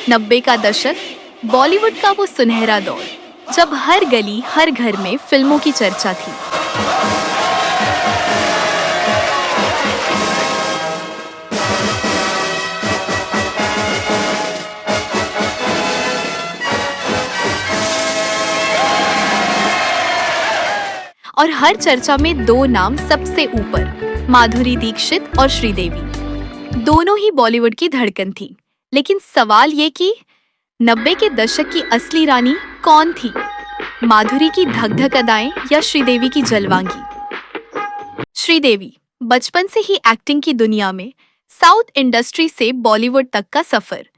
90 का दशक बॉलीवुड का वो सुनहरा दौर जब हर गली हर घर में फिल्मों की चर्चा थी। और हर चर्चा में दो नाम सबसे ऊपर, माधुरी दीक्षित और श्रीदेवी। दोनों ही बॉलीवुड की धड़कन थी। लेकिन सवाल ये कि 90 के दशक की असली रानी कौन थी? माधुरी की धक धक अदाएं या श्रीदेवी की जलवांगी? श्रीदेवी बचपन से ही एक्टिंग की दुनिया में, साउथ इंडस्ट्री से बॉलीवुड तक का सफर।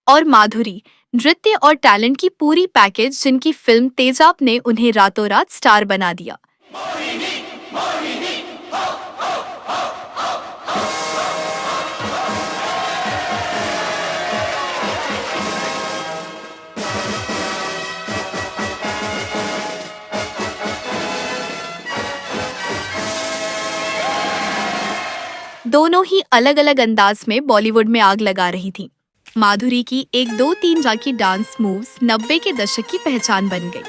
और माधुरी नृत्य और टैलेंट की पूरी पैकेज, जिनकी फिल्म तेजाब ने उन्हें रातों रात स्टार बना दिया। दोनों ही अलग अलग अंदाज में बॉलीवुड में आग लगा रही थीं। माधुरी की 1 2 3 जाकी डांस मूव्स 90 के दशक की पहचान बन गई।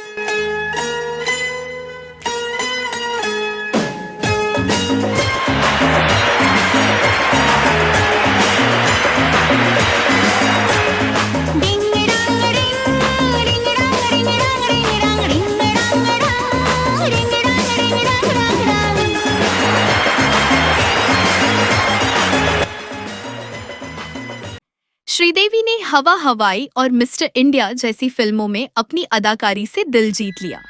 श्रीदेवी ने हवा हवाई और मिस्टर इंडिया जैसी फिल्मों में अपनी अदाकारी से दिल जीत लिया।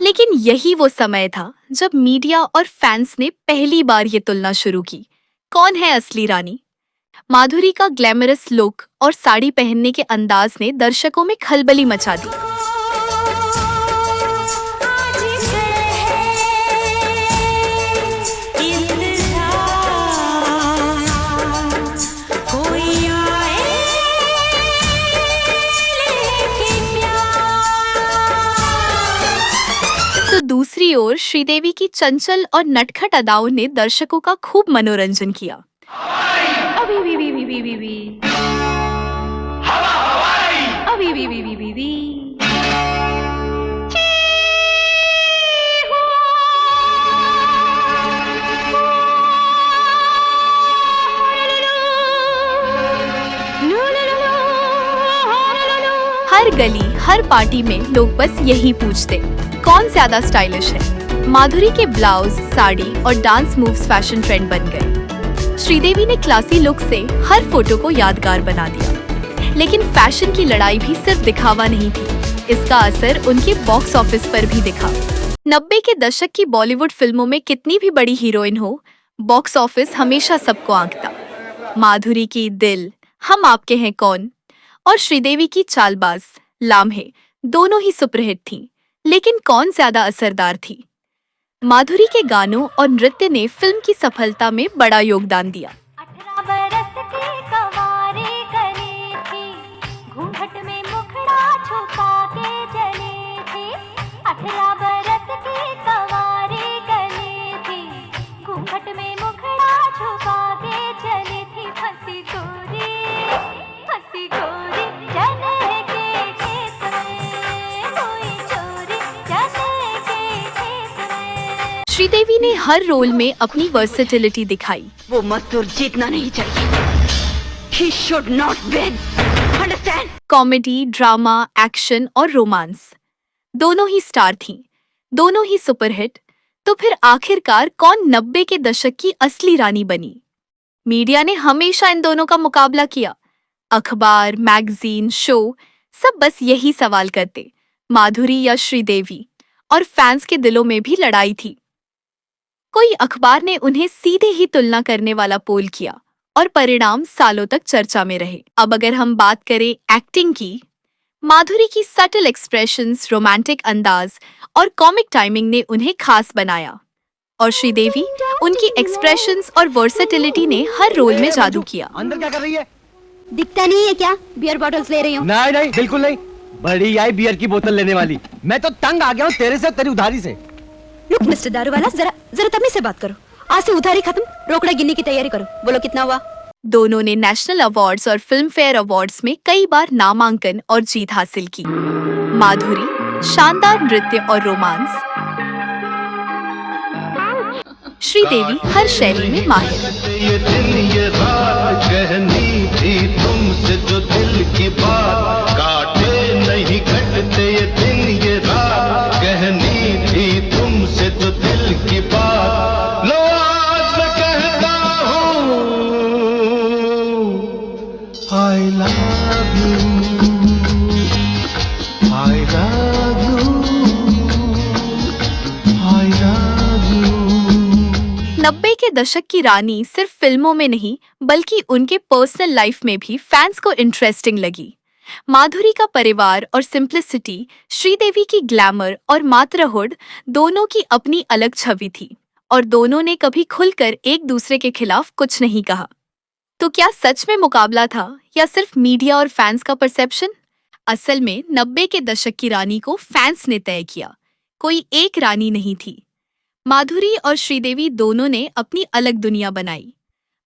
लेकिन यही वो समय था जब मीडिया और फैंस ने पहली बार ये तुलना शुरू की, कौन है असली रानी? माधुरी का ग्लैमरस लुक और साड़ी पहनने के अंदाज ने दर्शकों में खलबली मचा दी। तो दूसरी ओर श्रीदेवी की चंचल और नटखट अदाओं ने दर्शकों का खूब मनोरंजन किया। हर गली हर पार्टी में लोग बस यही पूछते, कौन ज्यादा स्टाइलिश है? माधुरी के ब्लाउज, साड़ी और डांस मूव्स फैशन ट्रेंड बन गए। श्रीदेवी ने क्लासी लुक से हर फोटो को यादगार बना दिया। लेकिन फैशन की लड़ाई भी सिर्फ दिखावा नहीं थी, इसका असर उनके बॉक्स ऑफिस पर भी दिखा। 90 के दशक की बॉलीवुड फिल्मों में कितनी भी बड़ी हीरोइन हो, बॉक्स ऑफिस हमेशा सबको आंकता। माधुरी की दिल, हम आपके हैं कौन और श्रीदेवी की चालबाज, लाम्हे दोनों ही सुपरहिट थीं। लेकिन कौन ज्यादा असरदार थी? माधुरी के गानों और नृत्य ने फिल्म की सफलता में बड़ा योगदान दिया। 18 बरस की कवारी गली थी, घूंघट में मुखड़ा छुपा के चली थी। 18 बरस की कवारी गली थी, घूंघट में मुखड़ा छुपा के चली थी। फंसी गोरी चने के खेत में, कोई चोरी चने के खेत में। श्रीदेवी ने हर रोल में अपनी वर्सेटिलिटी दिखाई। वो मजदूर जीतना नहीं चाहिए। He should not win. Understand? Comedy, drama, action और रोमांस दोनों ही स्टार थीं, दोनों ही सुपरहिट। तो फिर आखिरकार कौन 90 के दशक की असली रानी बनी? मीडिया ने हमेशा इन दोनों का मुकाबला किया। अखबार, मैगजीन, शो सब बस यही सवाल करते, माधुरी या श्रीदेवी। और फैंस के दिलों में भी लड़ाई थी। कोई अखबार ने उन्हें सीधे ही तुलना करने वाला पोल किया और परिणाम सालों तक चर्चा में रहे। अब अगर हम बात करें एक्टिंग की, माधुरी की सटल एक्सप्रेशंस, रोमांटिक अंदाज और कॉमिक टाइमिंग ने उन्हें खास बनाया, और श्रीदेवी, उनकी एक्सप्रेशंस और वर्सेटिलिटी ने हर रोल में जादू किया। अंदर क्या कर रही है? दिखता नहीं है क्या? बियर बॉटल्स ले रही हूँ। नहीं नहीं, बिल्कुल नहीं। बड़ी आई बियर की बोतल लेने वाली। मैं तो तंग आ गया हूँ तेरे से, तेरी उधारी से। रुक मिस्टर दारूवाला, जरा तमीज से बात करो। आज से उधारी खत्म, रोकड़ा गिनने की तैयारी करो। बोलो कितना हुआ? दोनों ने नेशनल अवार्ड्स और फिल्म फेयर अवार्ड्स में कई बार नामांकन और जीत हासिल की। माधुरी, शानदार नृत्य और रोमांस, श्रीदेवी हर शैली में माहिर। ये दिन ये रात कहनी थी तुमसे जो दिल की बात, काटे नहीं कटते ये दिन ये रात कहनी थी तुमसे जो दिल की बात। लो आज मैं कहता हूँ I love you, I love you, I love you। 90 के दशक की रानी सिर्फ फिल्मों में नहीं बल्कि उनके पर्सनल लाइफ में भी फैंस को इंटरेस्टिंग लगी। माधुरी का परिवार और सिंप्लिसिटी, श्रीदेवी की ग्लैमर और मातृहुड, दोनों की अपनी अलग छवि थी, और दोनों ने कभी खुलकर एक दूसरे के खिलाफ कुछ नहीं कहा। तो क्या सच में मुकाबला था या सिर्फ मीडिया और फैंस का परसेप्शन? असल में 90 के दशक की रानी को फैंस ने तय किया, कोई एक रानी नहीं थी। माधुरी और श्रीदेवी दोनों ने अपनी अलग दुनिया बनाई।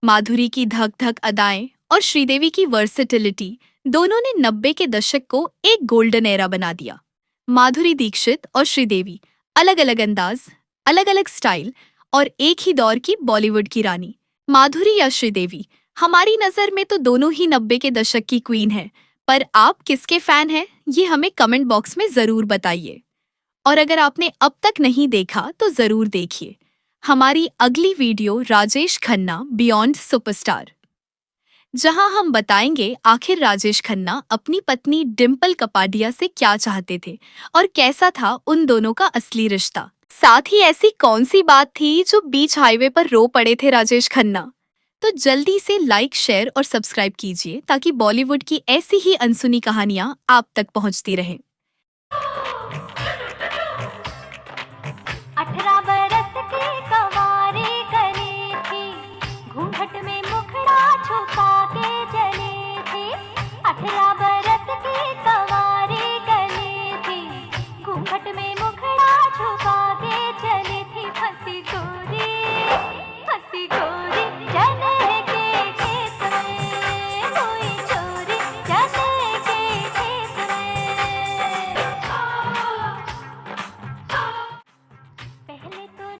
माधुरी की धक धक अदाएं और श्रीदेवी की वर्सेटिलिटी, दोनों ने 90 के दशक को एक गोल्डन एरा बना दिया। माधुरी दीक्षित और श्रीदेवी, अलग अलग अंदाज, अलग अलग स्टाइल और एक ही दौर की बॉलीवुड की रानी। माधुरी या श्रीदेवी, हमारी नज़र में तो दोनों ही 90 के दशक की क्वीन हैं, पर आप किसके फैन हैं ये हमें कमेंट बॉक्स में ज़रूर बताइए। और अगर आपने अब तक नहीं देखा तो ज़रूर देखिए हमारी अगली video Rajesh Khanna beyond superstar, जहां हम बताएंगे आखिर राजेश खन्ना अपनी पत्नी डिम्पल कपाडिया से क्या चाहते थे और कैसा था उन दोनों का असली रिश्ता। साथ ही ऐसी कौन सी बात थी जो बीच हाईवे पर रो पड़े थे राजेश खन्ना। तो जल्दी से लाइक, शेयर और सब्सक्राइब कीजिए ताकि बॉलीवुड की ऐसी ही अनसुनी कहानियां आप तक पहुंचती रहें।